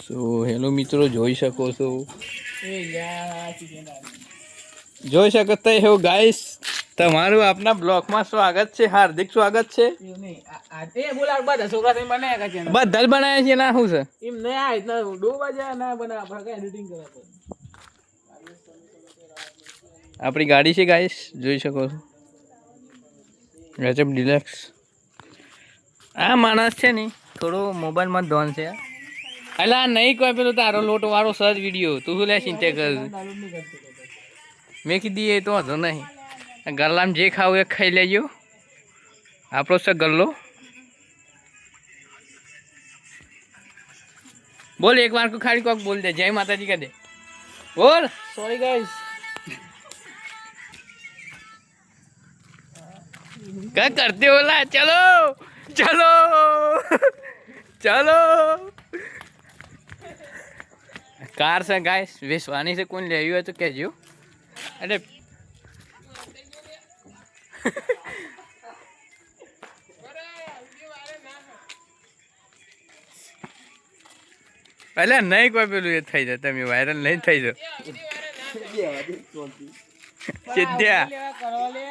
so hello મિત્રો જોઈ શકો છો જોઈ શકો છો ગાઈસ તમારું આપના બ્લોગમાં સ્વાગત છે હાર્દિક સ્વાગત છે બધા જ બનાવ્યા છે ના શું છે એમ આપણી ગાડી છે ગાઈસ જોઈ શકો છો ગજબ ડિલેક્સ આ માણસ છે ને થોડો મોબાઈલમાં ધોન છે અલા નહીં કોઈ પેલો તારો લોટો વાળો સજ વિડીયો તું શું લે ચિંતા કર મેં કીધી એ તો વાંધો નહીં ગલ્લામાં જે ખાવું એ ખાઈ લેજો આપણો છે ગલ્લો બોલ એક વાર ખાલી કોક બોલ દે જય માતાજી કહે દે બોલ સોરી ગાઈસ क्या करते हो ला चलो चलो चलो कार से गाइस विश्वानी से कौन ले आई है तो कहजो अरे पहले नहीं कोई पेलू ये થઈ જતા મે વાયરલ નહીં થઈ જો સિદ્ધ્યા કરો લે